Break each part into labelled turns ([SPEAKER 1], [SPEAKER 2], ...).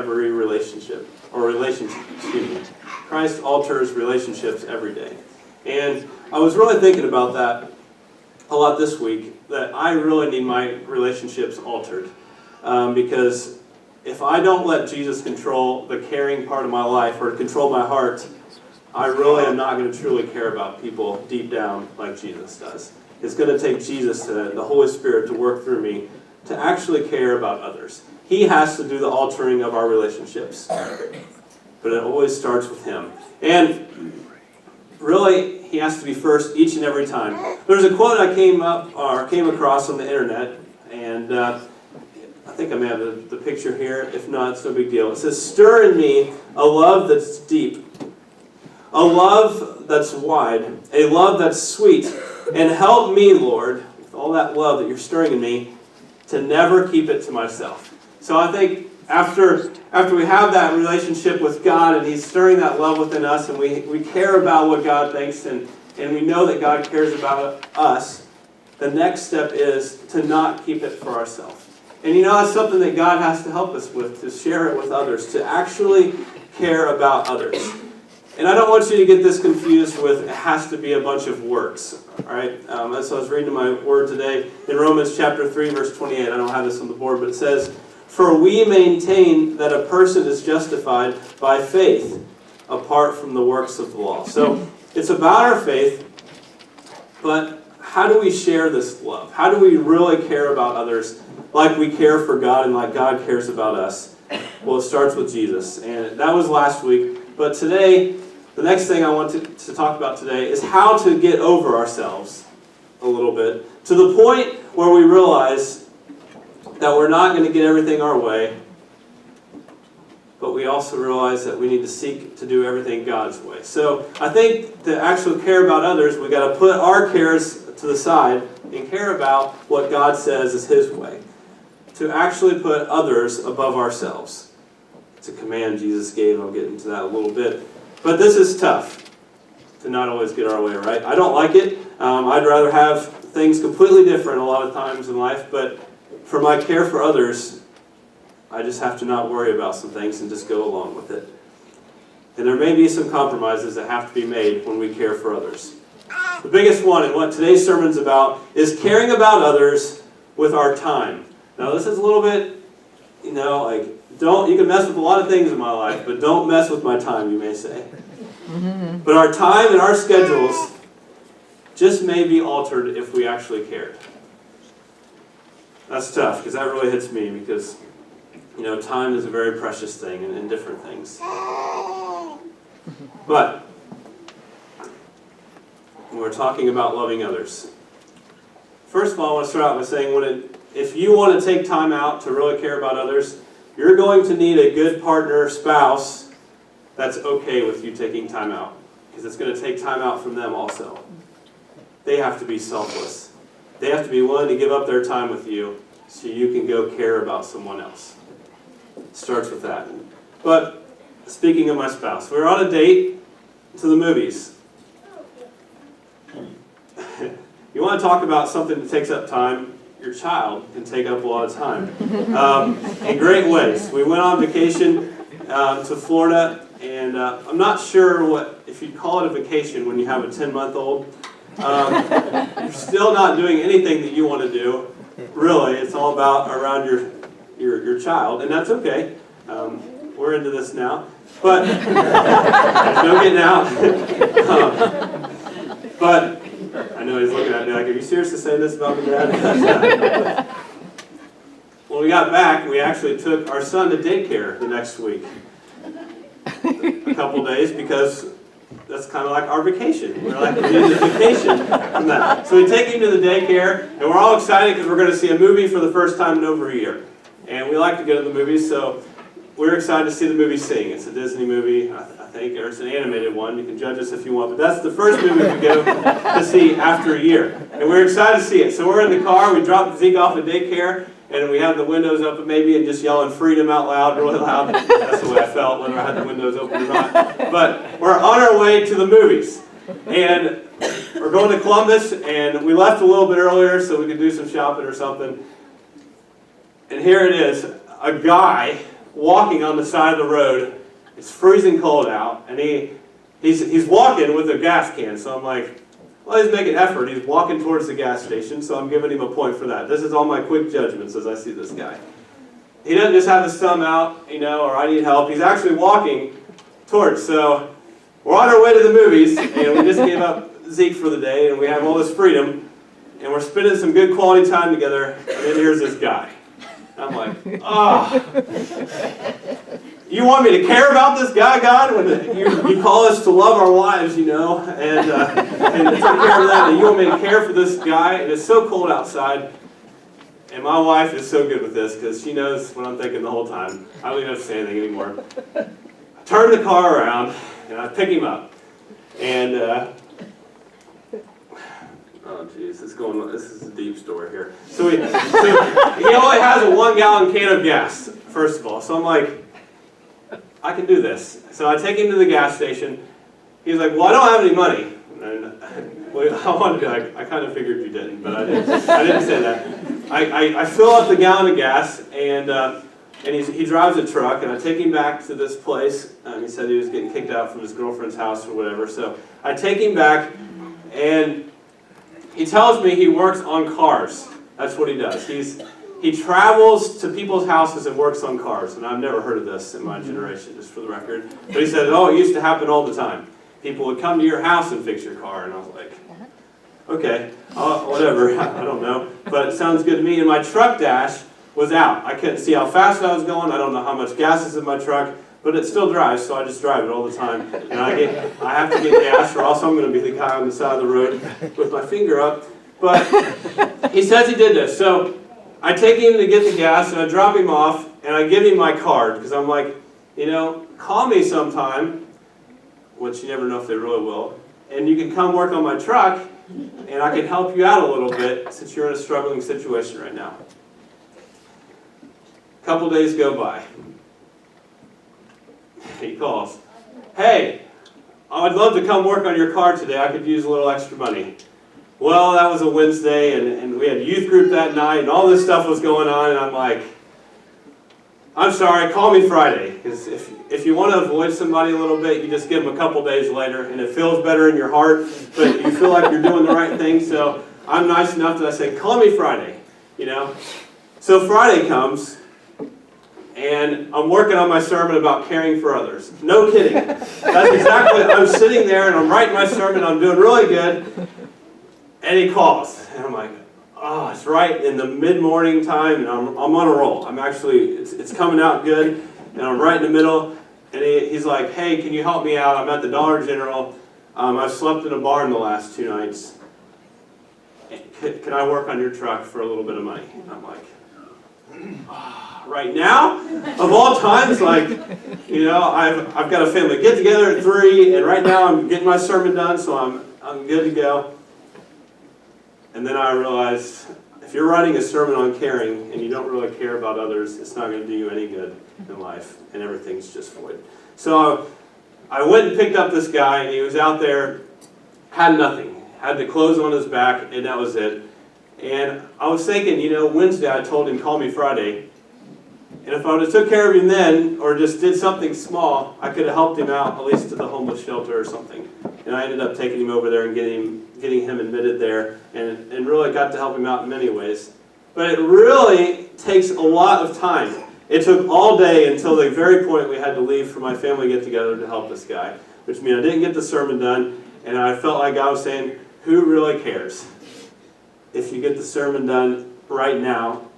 [SPEAKER 1] every relationship, Christ alters relationships every day. And I was really thinking about that a lot this week, that I really need my relationships altered. Because if I don't let Jesus control the caring part of my life or control my heart, I really am not going to truly care about people deep down like Jesus does. It's going to take Jesus, the Holy Spirit, to work through me to actually care about others. He has to do the altering of our relationships. But it always starts with Him. And really, He has to be first each and every time. There's a quote I came across on the internet, and I think I may have the picture here. If not, it's no big deal. It says, "Stir in me a love that's deep, a love that's wide, a love that's sweet, and help me, Lord, with all that love that you're stirring in me, to never keep it to myself." So I think after we have that relationship with God and He's stirring that love within us and we care about what God thinks and we know that God cares about us, the next step is to not keep it for ourselves. And that's something that God has to help us with, to share it with others, to actually care about others. And I don't want you to get this confused with it has to be a bunch of works. All right? As I was reading my word today in Romans chapter 3, verse 28, I don't have this on the board, but it says, "For we maintain that a person is justified by faith apart from the works of the law." So it's about our faith, but how do we share this love? How do we really care about others like we care for God and like God cares about us? Well, it starts with Jesus. And that was last week. But today, the next thing I want to talk about today is how to get over ourselves a little bit to the point where we realize that we're not going to get everything our way, but we also realize that we need to seek to do everything God's way. So I think to actually care about others, we've got to put our cares to the side and care about what God says is His way. To actually put others above ourselves. It's a command Jesus gave. I'll get into that a little bit. But this is tough, to not always get our way right. I don't like it. I'd rather have things completely different a lot of times in life, but for my care for others, I just have to not worry about some things and just go along with it. And there may be some compromises that have to be made when we care for others. The biggest one, and what today's sermon's about, is caring about others with our time. Now this is a little bit, you can mess with a lot of things in my life, but don't mess with my time, you may say. But our time and our schedules just may be altered if we actually cared. That's tough, because that really hits me, because, time is a very precious thing in different things. But, when we're talking about loving others, first of all, I want to start out by saying, if you want to take time out to really care about others, you're going to need a good partner, spouse, that's okay with you taking time out. Because it's going to take time out from them also. They have to be selfless. They have to be willing to give up their time with you so you can go care about someone else. It starts with that. But speaking of my spouse, we were on a date to the movies. You want to talk about something that takes up time? Your child can take up a lot of time in great ways. We went on vacation to Florida, and I'm not sure if you'd call it a vacation when you have a 10-month-old. You're still not doing anything that you want to do. Really, it's all about around your child, and that's okay. We're into this now, but there's no getting out. But I know he's looking at me like, "Are you serious to say this about me, Dad?" When we got back, we actually took our son to daycare the next week. A couple days, because that's kind of like our vacation. We're like, we need a vacation from that. So we take him to the daycare, and we're all excited because we're going to see a movie for the first time in over a year. And we like to go to the movies, so we're excited to see the movie Sing. It's a Disney movie, I think, or it's an animated one. You can judge us if you want, but that's the first movie we go to see after a year. And we're excited to see it. So we're in the car, we drop Zeke off at daycare, and we have the windows open maybe and just yelling freedom out loud, really loud. That's the way I felt whether I had the windows open or not. But we're on our way to the movies. And we're going to Columbus, and we left a little bit earlier so we could do some shopping or something. And here it is, a guy walking on the side of the road. It's freezing cold out, and he's walking with a gas can. So I'm like, well, he's making effort. He's walking towards the gas station, so I'm giving him a point for that. This is all my quick judgments as I see this guy. He doesn't just have his thumb out, or I need help. He's actually walking towards. So we're on our way to the movies, and we just gave up Zeke for the day, and we have all this freedom, and we're spending some good quality time together, and then here's this guy. I'm like, you want me to care about this guy, God? When you call us to love our wives, and take care of that, and you want me to care for this guy, and it's so cold outside. And my wife is so good with this because she knows what I'm thinking the whole time. I don't even have to say anything anymore. I turn the car around and I pick him up. And, oh geez, this is a deep story here. So he only has a 1-gallon can of gas, first of all. So I'm like, I can do this. So I take him to the gas station. He's like, well, I don't have any money. And I kind of figured you didn't, but I didn't say that. I fill up the gallon of gas, and he drives a truck, and I take him back to this place. He said he was getting kicked out from his girlfriend's house or whatever. So I take him back, and he tells me he works on cars. That's what he does. He travels to people's houses and works on cars, and I've never heard of this in my generation, just for the record. But he said, it used to happen all the time. People would come to your house and fix your car, and I was like, okay, whatever, I don't know. But it sounds good to me. And my truck dash was out. I couldn't see how fast I was going. I don't know how much gas is in my truck, but it still drives, so I just drive it all the time. And I have to get gas, or else I'm going to be the guy on the side of the road with my finger up. But he says he did this. So I take him to get the gas, and I drop him off, and I give him my card, because I'm like, call me sometime, which you never know if they really will, and you can come work on my truck, and I can help you out a little bit since you're in a struggling situation right now. A couple days go by. He calls. Hey, I'd love to come work on your car today. I could use a little extra money. Well, that was a Wednesday, and we had youth group that night, and all this stuff was going on, and I'm like, I'm sorry, call me Friday. Because if you want to avoid somebody a little bit, you just give them a couple days later, and it feels better in your heart, but you feel like you're doing the right thing. So I'm nice enough that I say, call me Friday, So Friday comes, and I'm working on my sermon about caring for others. No kidding. That's exactly, I'm sitting there, and I'm writing my sermon, I'm doing really good, and he calls, and I'm like, it's right in the mid-morning time, and I'm on a roll. I'm actually, it's coming out good, and I'm right in the middle, and he's like, hey, can you help me out? I'm at the Dollar General. I've slept in a barn the last 2 nights. Can I work on your truck for a little bit of money? And I'm like, right now? Of all times, I've got a family get-together at 3, and right now I'm getting my sermon done, so I'm good to go. And then I realized, if you're writing a sermon on caring and you don't really care about others, it's not going to do you any good in life, and everything's just void. So I went and picked up this guy, and he was out there, had nothing, had the clothes on his back, and that was it. And I was thinking, Wednesday I told him, call me Friday. And if I would have took care of him then, or just did something small, I could have helped him out, at least to the homeless shelter or something. And I ended up taking him over there and getting him admitted there, and really got to help him out in many ways. But it really takes a lot of time. It took all day until the very point we had to leave for my family get-together to help this guy, which means I didn't get the sermon done, and I felt like God was saying, who really cares? If you get the sermon done right now,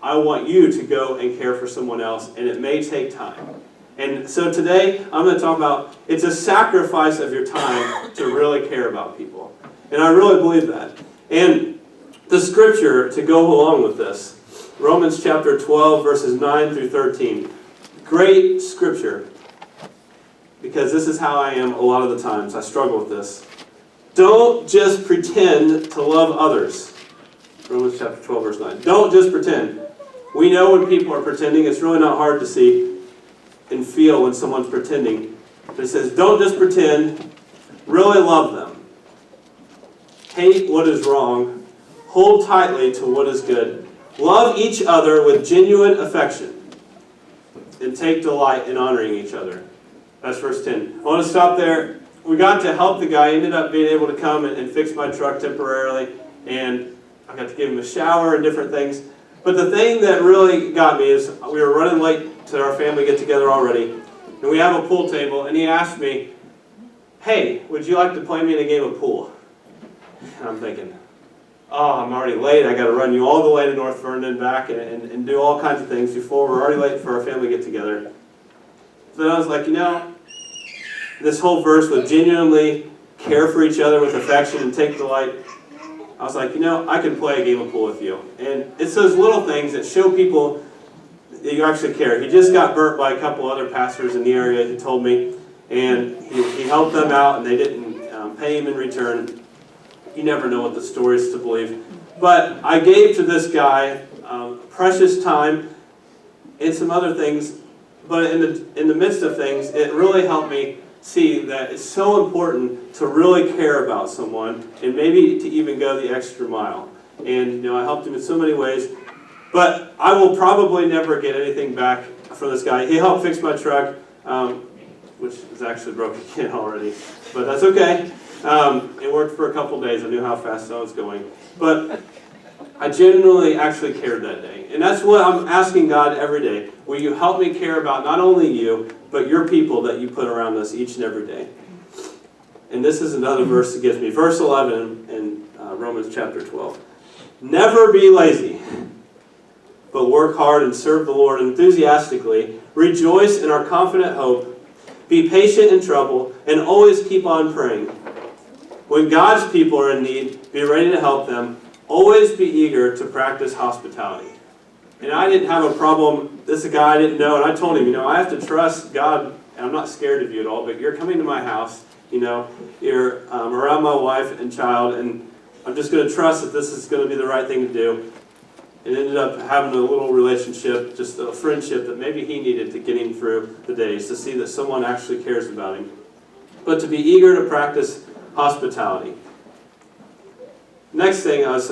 [SPEAKER 1] I want you to go and care for someone else, and it may take time. And so today, I'm going to talk about, it's a sacrifice of your time to really care about people. And I really believe that. And the scripture to go along with this, Romans chapter 12, verses 9 through 13. Great scripture, because this is how I am a lot of the times. I struggle with this. Don't just pretend to love others. Romans chapter 12, verse 9. Don't just pretend. We know when people are pretending. It's really not hard to see and feel when someone's pretending. But it says, don't just pretend. Really love them. Hate what is wrong. Hold tightly to what is good. Love each other with genuine affection. and take delight in honoring each other. That's verse 10. I want to stop there. We got to help the guy. He ended up being able to come and fix my truck temporarily, and I got to give him a shower and different things. But the thing that really got me is we were running late to our family get-together already, and we have a pool table, and he asked me, "Hey, would you like to play me in a game of pool?" And I'm thinking, oh, I'm already late. I got to run you all the way to North Vernon and back and do all kinds of things before we're already late for our family get-together. So then I was like, this whole verse with genuinely care for each other with affection and take delight, I was like, I can play a game of pool with you. And it's those little things that show people that you actually care. He just got burnt by a couple other pastors in the area, he told me, and he helped them out, and they didn't pay him in return. You never know what the story is to believe. But I gave to this guy precious time and some other things, but in the midst of things, it really helped me see that it's so important to really care about someone and maybe to even go the extra mile. And I helped him in so many ways, but I will probably never get anything back from this guy. He helped fix my truck, which is actually broken again already, but that's okay. It worked for a couple days. I knew how fast I was going. But I genuinely actually cared that day. And that's what I'm asking God every day. Will you help me care about not only you, but your people that you put around us each and every day? And this is another verse that gives me. Verse 11 in Romans chapter 12. Never be lazy, but work hard and serve the Lord enthusiastically. Rejoice in our confident hope. Be patient in trouble, and always keep on praying. When God's people are in need, be ready to help them. Always be eager to practice hospitality. And I didn't have a problem. This is a guy I didn't know, and I told him, I have to trust God. And I'm not scared of you at all, but you're coming to my house. You're around my wife and child, and I'm just going to trust that this is going to be the right thing to do. It ended up having a little relationship, just a friendship that maybe he needed to get him through the days, to see that someone actually cares about him. But to be eager to practice hospitality. Next thing I was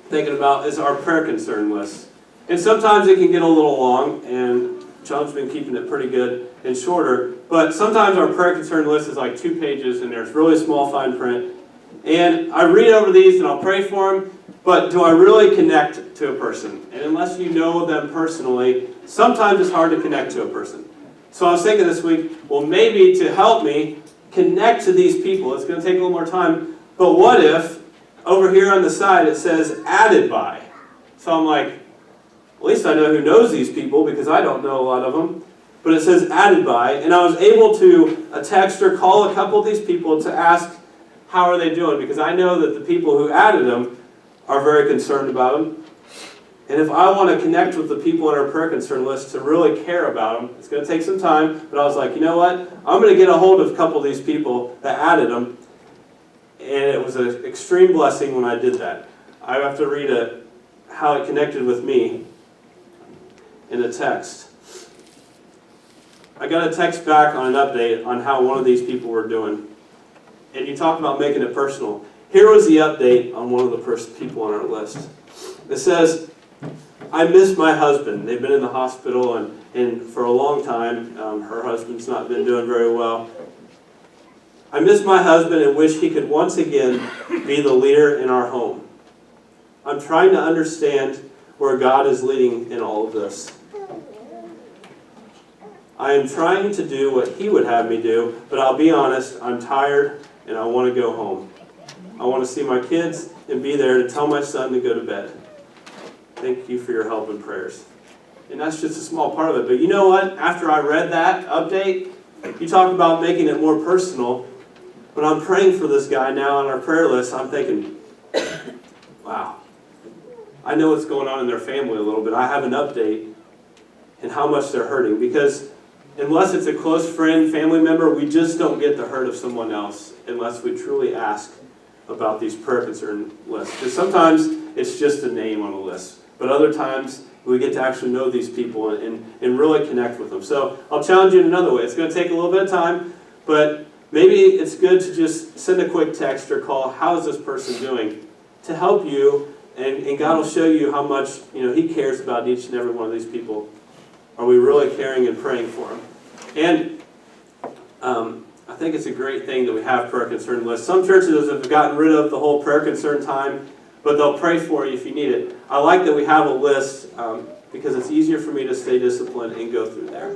[SPEAKER 1] thinking about is our prayer concern list. And sometimes it can get a little long, and John's been keeping it pretty good and shorter, but sometimes our prayer concern list is like 2 pages, and there's really small fine print. And I read over these, and I'll pray for them, but do I really connect to a person? And unless you know them personally, sometimes it's hard to connect to a person. So I was thinking this week, well, maybe to help me connect to these people, it's going to take a little more time, but what if over here on the side it says added by? So I'm like, at least I know who knows these people because I don't know a lot of them. But it says added by, and I was able to text or call a couple of these people to ask how are they doing, because I know that the people who added them are very concerned about them. And if I want to connect with the people on our prayer concern list to really care about them, it's going to take some time, but I was like, you know what? I'm going to get a hold of a couple of these people that added them, and it was an extreme blessing when I did that. I have to read how it connected with me in a text. I got a text back on an update on how one of these people were doing. And you talk about making it personal. Here was the update on one of the people on our list. It says, I miss my husband. They've been in the hospital and for a long time. Her husband's not been doing very well. I miss my husband and wish he could once again be the leader in our home. I'm trying to understand where God is leading in all of this. I am trying to do what he would have me do, but I'll be honest, I'm tired and I want to go home. I want to see my kids and be there to tell my son to go to bed. Thank you for your help and prayers. And that's just a small part of it. But you know what? After I read that update, you talk about making it more personal. When I'm praying for this guy now on our prayer list, I'm thinking, wow, I know what's going on in their family a little bit. I have an update and how much they're hurting, because unless it's a close friend, family member, we just don't get the hurt of someone else unless we truly ask about these prayer concern lists. Because sometimes it's just a name on a list, but other times we get to actually know these people and really connect with them. So I'll challenge you in another way. It's going to take a little bit of time, but maybe it's good to just send a quick text or call, how is this person doing, to help you, and God will show you how much he cares about each and every one of these people Are we really caring and praying for them? And I think it's a great thing that we have prayer concern lists. Some churches have gotten rid of the whole prayer concern time, but they'll pray for you if you need it. I like that we have a list because it's easier for me to stay disciplined and go through there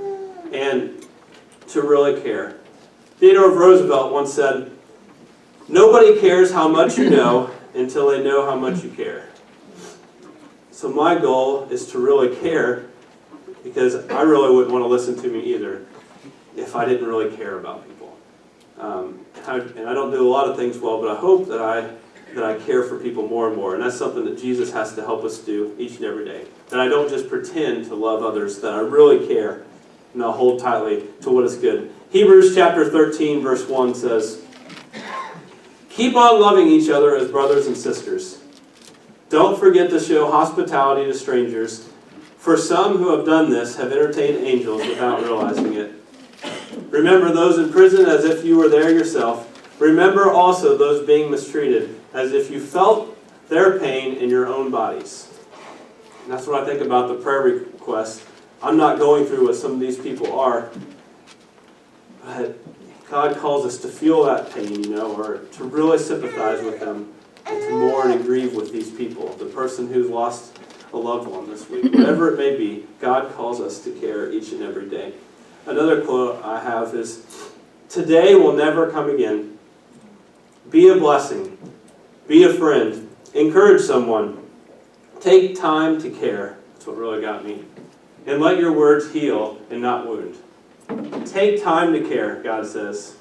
[SPEAKER 1] and to really care. Theodore Roosevelt once said, "Nobody cares how much you know until they know how much you care." So my goal is to really care, because I really wouldn't want to listen to me either if I didn't really care about people. And I don't do a lot of things well, but I hope that I care for people more and more. And that's something that Jesus has to help us do each and every day. That I don't just pretend to love others, that I really care, and I'll hold tightly to what is good. Hebrews chapter 13, verse 1 says, "Keep on loving each other as brothers and sisters. Don't forget to show hospitality to strangers, for some who have done this have entertained angels without realizing it. Remember those in prison as if you were there yourself. Remember also those being mistreated, as if you felt their pain in your own bodies." And that's what I think about the prayer request. I'm not going through what some of these people are, but God calls us to feel that pain, or to really sympathize with them, and to mourn and grieve with these people. The person who's lost a loved one this week, whatever it may be, God calls us to care each and every day. Another quote I have is, "Today will never come again. Be a blessing. Be a friend. Encourage someone. Take time to care." That's what really got me. "And let your words heal and not wound." Take time to care, God says.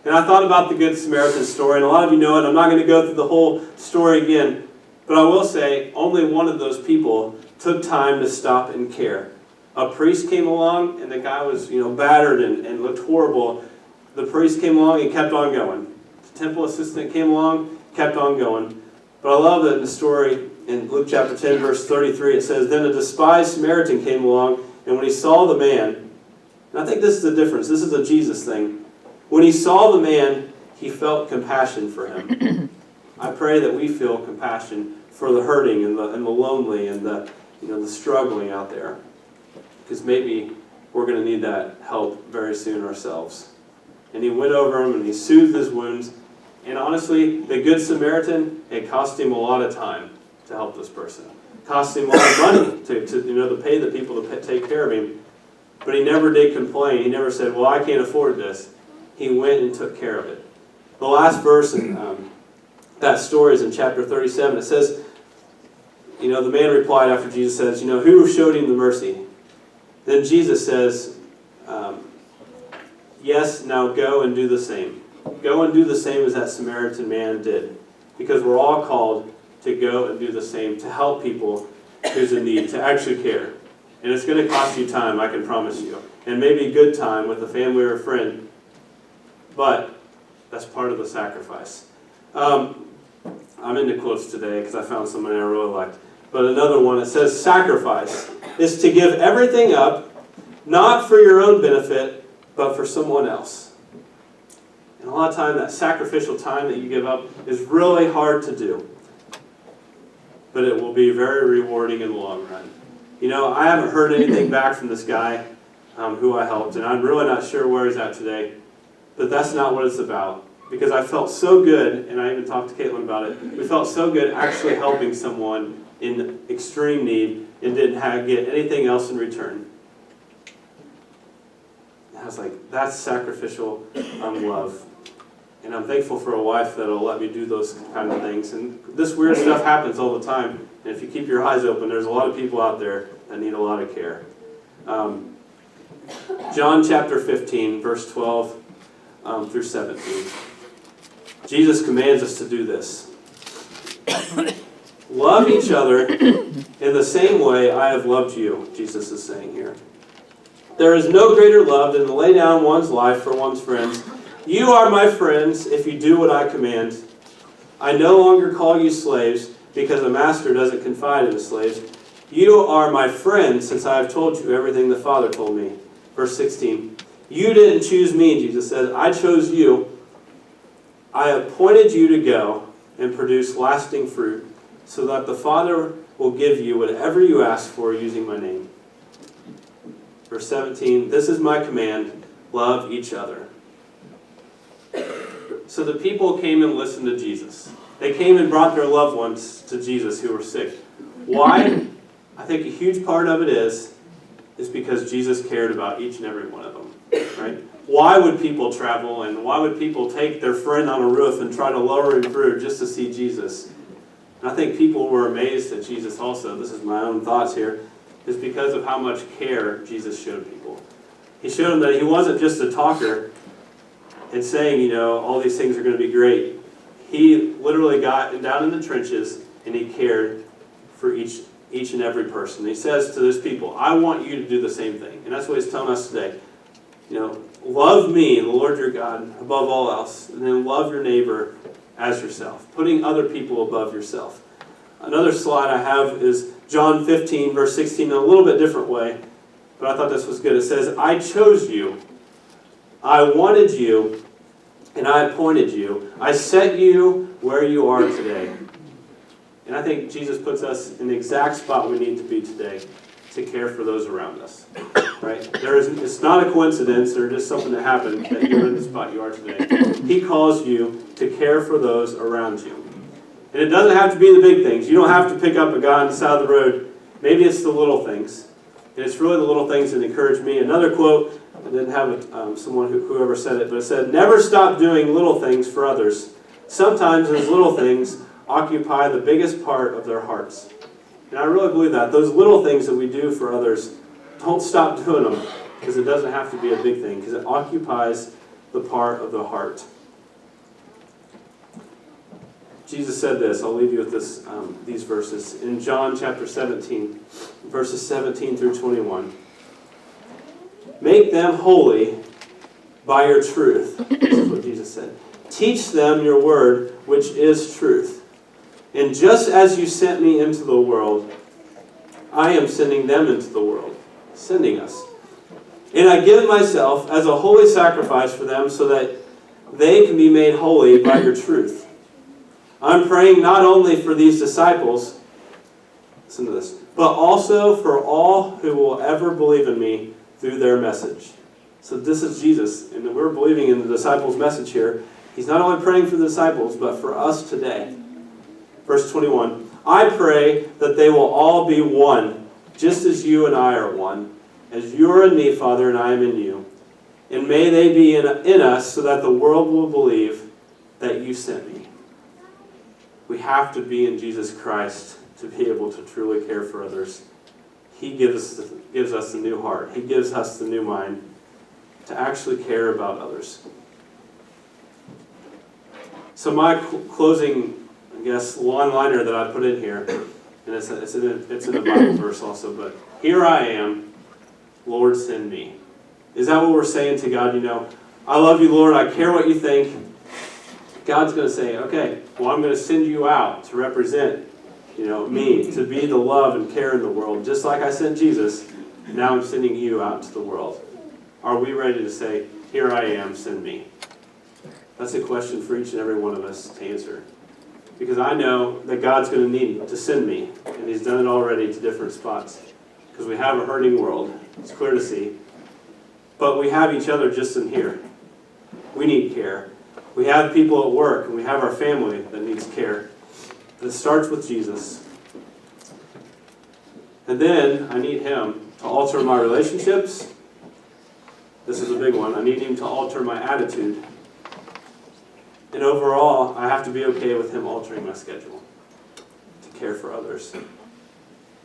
[SPEAKER 1] And I thought about the Good Samaritan story, and a lot of you know it. I'm not going to go through the whole story again, but I will say only one of those people took time to stop and care. A priest came along, and the guy was, battered and looked horrible. The priest came along and kept on going. The temple assistant came along, kept on going. But I love that in the story in Luke chapter 10, verse 33, it says, "Then a despised Samaritan came along, and when he saw the man," and I think this is the difference, this is a Jesus thing. When he saw the man, he felt compassion for him. I pray that we feel compassion for the hurting and the lonely and the struggling out there. Because maybe we're going to need that help very soon ourselves. And he went over him and he soothed his wounds. And honestly, the Good Samaritan, it cost him a lot of time to help this person. It cost him a lot of money to pay the people to take care of him. But he never did complain. He never said, "Well, I can't afford this." He went and took care of it. The last verse in that story is in chapter 37. It says, the man replied after Jesus says, "Who showed him the mercy?" Then Jesus says, "Yes, now go and do the same." Go and do the same as that Samaritan man did. Because we're all called to go and do the same, to help people who's in need, to actually care. And it's going to cost you time, I can promise you. And maybe good time with a family or a friend. But that's part of the sacrifice. I'm into quotes today because I found somebody I really liked. But another one, it says, "Sacrifice is to give everything up, not for your own benefit, but for someone else." And a lot of time, that sacrificial time that you give up is really hard to do. But it will be very rewarding in the long run. I haven't heard anything back from this guy who I helped, and I'm really not sure where he's at today. But that's not what it's about. Because I felt so good, and I even talked to Caitlin about it, we felt so good actually helping someone in extreme need and didn't get anything else in return. And I was like, that's sacrificial love. And I'm thankful for a wife that'll let me do those kind of things. And this weird stuff happens all the time. And if you keep your eyes open, there's a lot of people out there that need a lot of care. John chapter 15, verse 12 through 17. Jesus commands us to do this. "Love each other in the same way I have loved you," Jesus is saying here. "There is no greater love than to lay down one's life for one's friends. You are my friends if you do what I command. I no longer call you slaves because a master doesn't confide in the slaves. You are my friends since I have told you everything the Father told me." Verse 16. "You didn't choose me," Jesus says. "I chose you. I appointed you to go and produce lasting fruit so that the Father will give you whatever you ask for using my name." Verse 17, this is my command, love each other. So the people came and listened to Jesus. They came and brought their loved ones to Jesus who were sick. Why? I think a huge part of it is because Jesus cared about each and every one of them. Right? Why would people travel and why would people take their friend on a roof and try to lower him through just to see Jesus? And I think people were amazed at Jesus also. This is my own thoughts here. Is because of how much care Jesus showed people. He showed them that he wasn't just a talker and saying, all these things are going to be great. He literally got down in the trenches and he cared for each and every person. He says to those people, I want you to do the same thing. And that's what he's telling us today. Love me, the Lord your God, above all else, and then love your neighbor as yourself, putting other people above yourself. Another slide I have is John 15, verse 16, in a little bit different way, but I thought this was good. It says, I chose you, I wanted you, and I appointed you. I set you where you are today. And I think Jesus puts us in the exact spot we need to be today to care for those around us. Right? It's not a coincidence or just something that happened that you're in the spot you are today. He calls you to care for those around you. And it doesn't have to be the big things. You don't have to pick up a guy on the side of the road. Maybe it's the little things. And it's really the little things that encourage me. Another quote, I didn't have someone whoever said it, but it said, never stop doing little things for others. Sometimes those little things occupy the biggest part of their hearts. And I really believe that. Those little things that we do for others, don't stop doing them, because it doesn't have to be a big thing, because it occupies the part of the heart. Jesus said this, I'll leave you with these verses. In John chapter 17, verses 17 through 21. Make them holy by your truth. This is what Jesus said. Teach them your word, which is truth. And just as you sent me into the world, I am sending them into the world. Sending us. And I give myself as a holy sacrifice for them so that they can be made holy by your truth. I'm praying not only for these disciples, listen to this, but also for all who will ever believe in me through their message. So this is Jesus, and we're believing in the disciples' message here. He's not only praying for the disciples, but for us today. Verse 21, I pray that they will all be one, just as you and I are one, as you are in me, Father, and I am in you. And may they be in us so that the world will believe that you sent me. We have to be in Jesus Christ to be able to truly care for others. He gives us the new heart. He gives us the new mind to actually care about others. So my closing, I guess, one-liner that I put in here, and it's in a Bible verse also, but here I am, Lord, send me. Is that what we're saying to God? I love you, Lord. I care what you think. God's going to say, okay, well, I'm going to send you out to represent, me, to be the love and care in the world. Just like I sent Jesus, now I'm sending you out to the world. Are we ready to say, here I am, send me? That's a question for each and every one of us to answer. Because I know that God's going to need to send me, and He's done it already to different spots. Because we have a hurting world. It's clear to see. But we have each other just in here. We need care. We have people at work, and we have our family that needs care. But it starts with Jesus. And then I need Him to alter my relationships. This is a big one. I need Him to alter my attitude. And overall, I have to be okay with Him altering my schedule to care for others.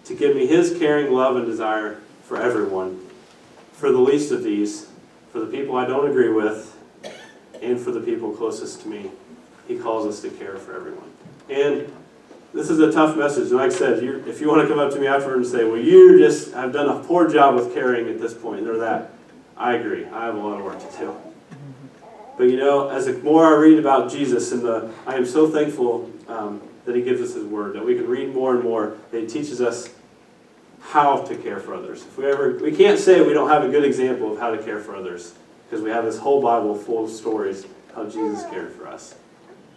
[SPEAKER 1] To give me His caring love and desire for everyone. For the least of these, for the people I don't agree with, and for the people closest to me. He calls us to care for everyone. And this is a tough message. And like I said, if you want to come up to me afterward and say, well, you just have done a poor job with caring at this point, or that, I agree. I have a lot of work to do. But as the more I read about Jesus, I am so thankful that He gives us His Word, that we can read more and more, that He teaches us how to care for others. We can't say we don't have a good example of how to care for others, because we have this whole Bible full of stories how Jesus cared for us.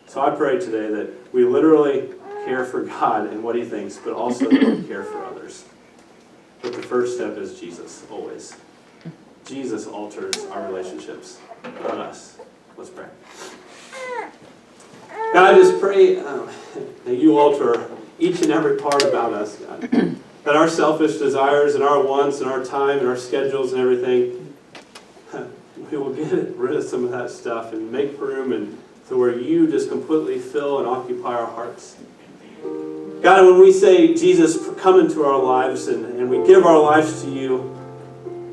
[SPEAKER 1] So I pray today that we literally care for God and what He thinks, but also that we care for others. But the first step is Jesus, always. Jesus alters our relationships, not us. Let's pray. God, I just pray that you alter each and every part about us, God. That our selfish desires and our wants and our time and our schedules and everything, we will get rid of some of that stuff and make room and to where you just completely fill and occupy our hearts. God, when we say, Jesus, come into our lives and we give our lives to you,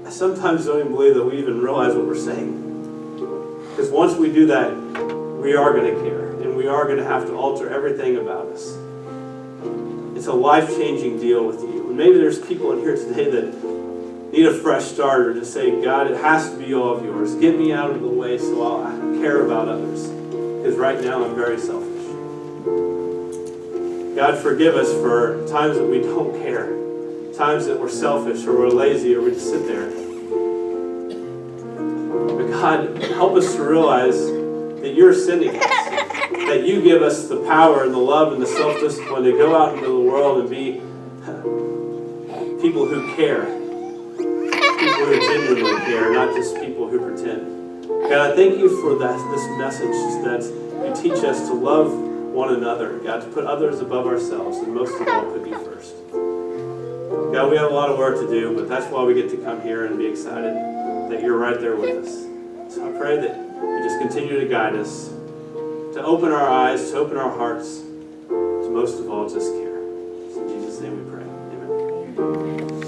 [SPEAKER 1] I sometimes don't even believe that we even realize what we're saying. Because once we do that, we are going to care. And we are going to have to alter everything about us. It's a life-changing deal with you. And maybe there's people in here today that need a fresh start or to say, God, it has to be all of yours. Get me out of the way so I'll care about others. Because right now I'm very selfish. God, forgive us for times that we don't care. Times that we're selfish or we're lazy or we just sit there. But God, help us to realize that you're sending us. That you give us the power and the love and the self-discipline to go out into the world and be people who care. People who genuinely care, not just people who pretend. God, I thank you for this message that you teach us to love one another. God, to put others above ourselves and most of all, put you first. God, we have a lot of work to do, but that's why we get to come here and be excited that you're right there with us. So I pray that you just continue to guide us, to open our eyes, to open our hearts, to most of all, just care. So in Jesus' name we pray. Amen.